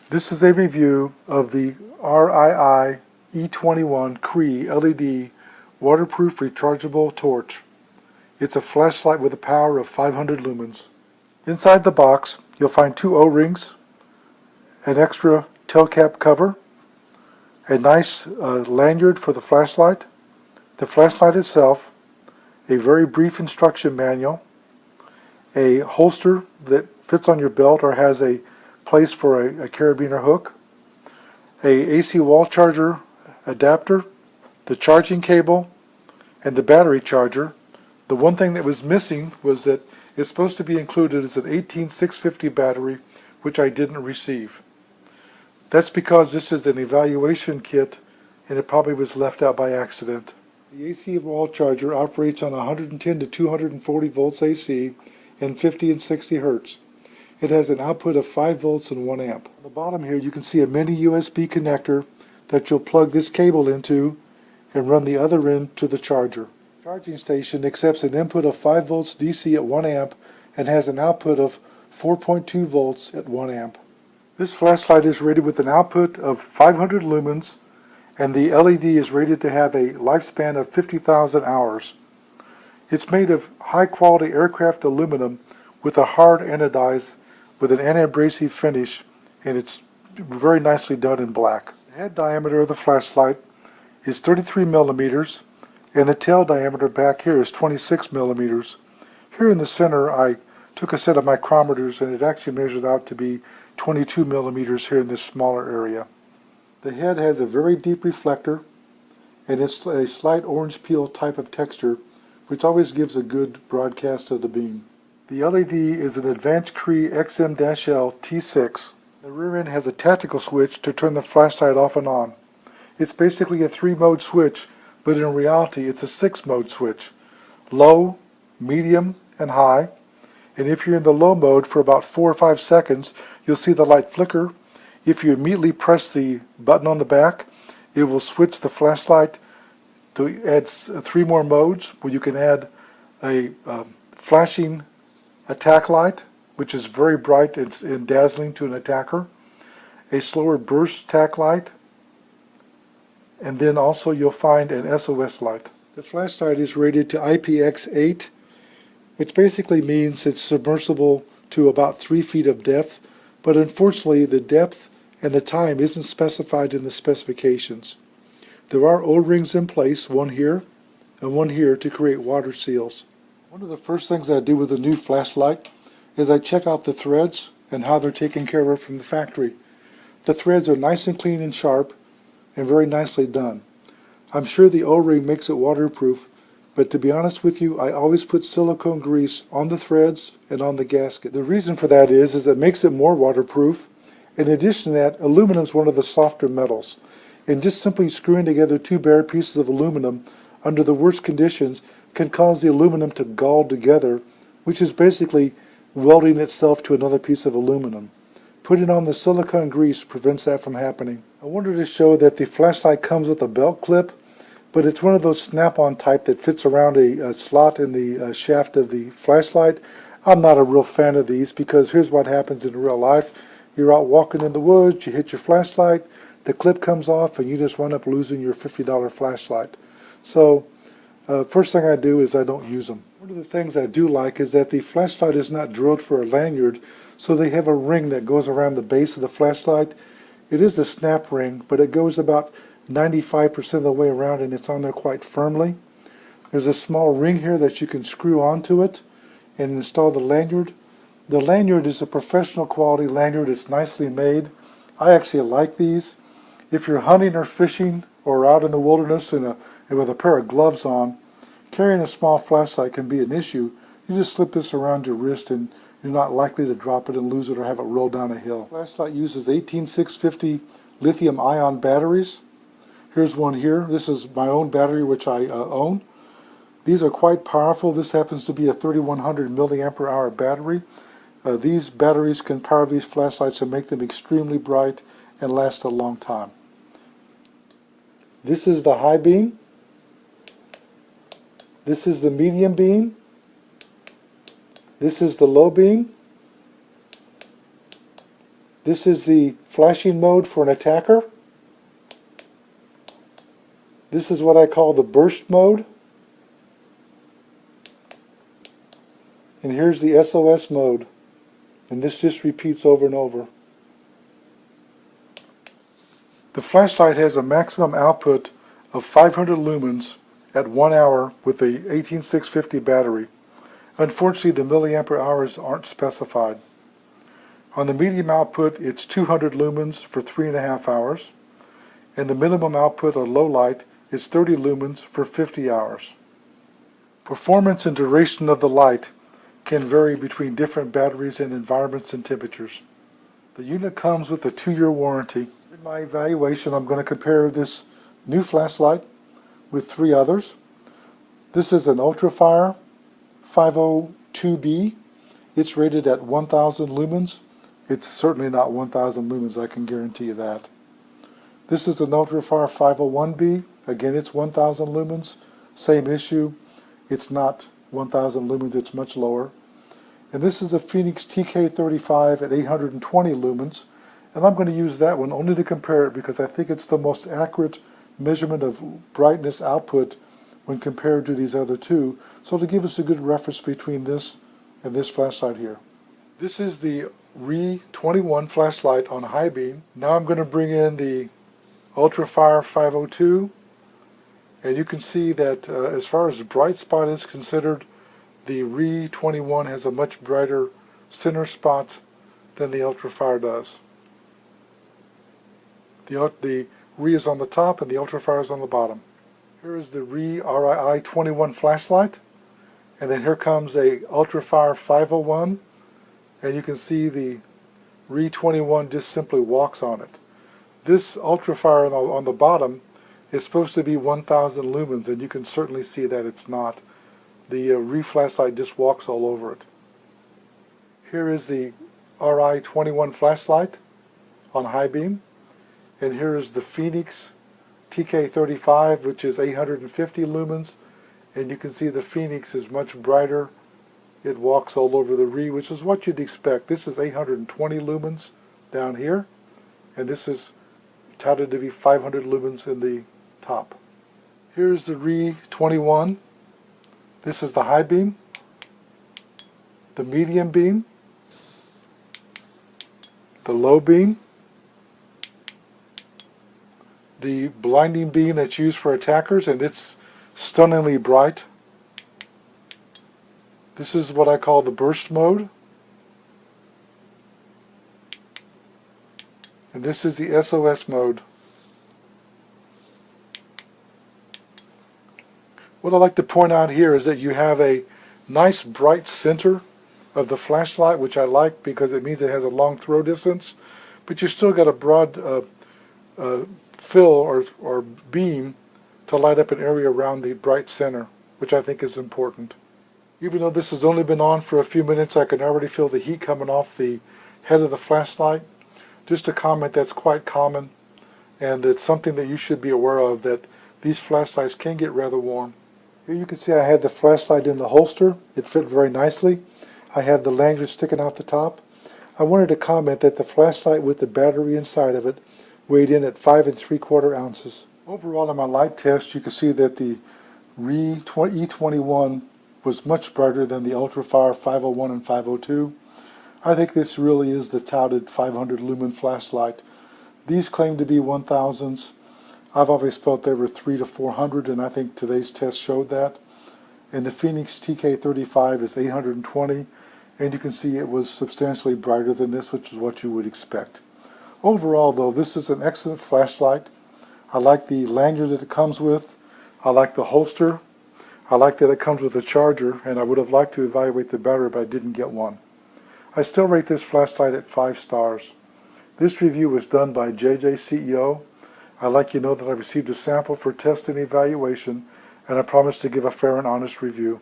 This is a review of the RII E21 Cree LED waterproof rechargeable torch. It's a flashlight with a power of 500 lumens. Inside the box, you'll find two O-rings, an extra tail cap cover, a nice lanyard for the flashlight itself, a very brief instruction manual, a holster that fits on your belt or has a place for a carabiner hook, a AC wall charger adapter, the charging cable, and the battery charger. The one thing that was missing was that it's supposed to be included as an 18650 battery, which I didn't receive. That's because this is an evaluation kit and it probably was left out by accident. The AC wall charger operates on 110 to 240 volts AC and 50 and 60 hertz. It has an output of 5 volts and 1 amp. On the bottom here you can see a mini USB connector that you'll plug this cable into and run the other end to the charger. The charging station accepts an input of 5 volts DC at 1 amp and has an output of 4.2 volts at 1 amp. This flashlight is rated with an output of 500 lumens, and the LED is rated to have a lifespan of 50,000 hours. It's made of high-quality aircraft aluminum with a hard anodize with an anti-abrasive finish, and it's very nicely done in black. The head diameter of the flashlight is 33 millimeters, and the tail diameter back here is 26 millimeters. Here in the center I took a set of micrometers and it actually measured out to be 22 millimeters here in this smaller area. The head has a very deep reflector and it's a slight orange peel type of texture, which always gives a good broadcast of the beam. The LED is an advanced Cree XM-L T6. The rear end has a tactical switch to turn the flashlight off and on. It's basically a 3-mode switch, but in reality it's a 6-mode switch. Low, medium, and high. And if you're in the low mode for about 4 or 5 seconds, you'll see the light flicker. If you immediately press the button on the back, it will switch the flashlight to add 3 more modes, where you can add a flashing attack light, which is very bright and dazzling to an attacker, a slower burst attack light, and then also you'll find an SOS light. The flashlight is rated to IPX8, which basically means it's submersible to about 3 feet of depth, but unfortunately the depth and the time isn't specified in the specifications. There are O-rings in place, one here and one here, to create water seals. One of the first things I do with a new flashlight is I check out the threads and how they're taken care of from the factory. The threads are nice and clean and sharp and very nicely done. I'm sure the O-ring makes it waterproof, but to be honest with you, I always put silicone grease on the threads and on the gasket. The reason for that is it makes it more waterproof. In addition to that, aluminum is one of the softer metals, and just simply screwing together 2 bare pieces of aluminum under the worst conditions can cause the aluminum to gall together, which is basically welding itself to another piece of aluminum. Putting on the silicone grease prevents that from happening. I wanted to show that the flashlight comes with a belt clip, but it's one of those snap-on type that fits around a slot in the shaft of the flashlight. I'm not a real fan of these because here's what happens in real life. You're out walking in the woods, you hit your flashlight, the clip comes off, and you just wind up losing your $50 flashlight. So first thing I do is I don't use them. One of the things I do like is that the flashlight is not drilled for a lanyard, so they have a ring that goes around the base of the flashlight. It is a snap ring, but it goes about 95% of the way around and it's on there quite firmly. There's a small ring here that you can screw onto it and install the lanyard. The lanyard is a professional quality lanyard. It's nicely made. I actually like these. If you're hunting or fishing or out in the wilderness and with a pair of gloves on, carrying a small flashlight can be an issue. You just slip this around your wrist and you're not likely to drop it and lose it or have it roll down a hill. The flashlight uses 18650 lithium-ion batteries. Here's one here. This is my own battery, which I own. These are quite powerful. This happens to be a 3100 milliampere hour battery. These batteries can power these flashlights and make them extremely bright and last a long time. This is the high beam. This is the medium beam. This is the low beam. This is the flashing mode for an attacker. This is what I call the burst mode. And here's the SOS mode. And this just repeats over and over. The flashlight has a maximum output of 500 lumens at 1 hour with a 18650 battery. Unfortunately, the milliampere hours aren't specified. On the medium output, it's 200 lumens for 3.5 hours. And the minimum output on low light is 30 lumens for 50 hours. Performance and duration of the light can vary between different batteries and environments and temperatures. The unit comes with a 2-year warranty. In my evaluation, I'm going to compare this new flashlight with 3 others. This is an Ultrafire 502B. It's rated at 1000 lumens. It's certainly not 1000 lumens, I can guarantee you that. This is an Ultrafire 501B. Again, it's 1000 lumens. Same issue. It's not 1000 lumens, it's much lower. And this is a Phoenix TK35 at 820 lumens. And I'm going to use that one only to compare it because I think it's the most accurate measurement of brightness output when compared to these other two. So to give us a good reference between this and this flashlight here. This is the E21 flashlight on high beam. Now I'm going to bring in the Ultrafire 502. And you can see that as far as bright spot is considered, the E21 has a much brighter center spot than the Ultrafire does. The Re is on the top and the Ultrafire is on the bottom. Here is the Re RII21 flashlight, and then here comes a Ultrafire 501, and you can see the Re21 just simply walks on it. This Ultrafire on the bottom is supposed to be 1000 lumens, and you can certainly see that it's not. The Re flashlight just walks all over it. Here is the RI21 flashlight on high beam. And here is the Phoenix TK35, which is 850 lumens. And you can see the Phoenix is much brighter. It walks all over the Re, which is what you'd expect. This is 820 lumens down here. And this is touted to be 500 lumens in the top. Here's the Re21. This is the high beam, the medium beam, the low beam, the blinding beam that's used for attackers, and it's stunningly bright. This is what I call the burst mode. And this is the SOS mode. What I'd like to point out here is that you have a nice bright center of the flashlight, which I like because it means it has a long throw distance, but you still got a broad fill or beam to light up an area around the bright center, which I think is important. Even though this has only been on for a few minutes, I can already feel the heat coming off the head of the flashlight. Just a comment that's quite common, and it's something that you should be aware of, that these flashlights can get rather warm. Here you can see I had the flashlight in the holster. It fit very nicely. I have the lanyard sticking out the top. I wanted to comment that the flashlight with the battery inside of it weighed in at 5 3/4 ounces. Overall, in my light test, you can see that the E21 was much brighter than the Ultrafire 501 and 502. I think this really is the touted 500 lumen flashlight. These claim to be 1000s. I've always felt they were 300 to 400, and I think today's test showed that. And the Phoenix TK35 is 820, and you can see it was substantially brighter than this, which is what you would expect. Overall, though, this is an excellent flashlight. I like the lanyard that it comes with. I like the holster. I like that it comes with a charger, and I would have liked to evaluate the battery, but I didn't get one. I still rate this flashlight at 5 stars. This review was done by JJ CEO. I'd like you to know that I received a sample for test and evaluation, and I promise to give a fair and honest review.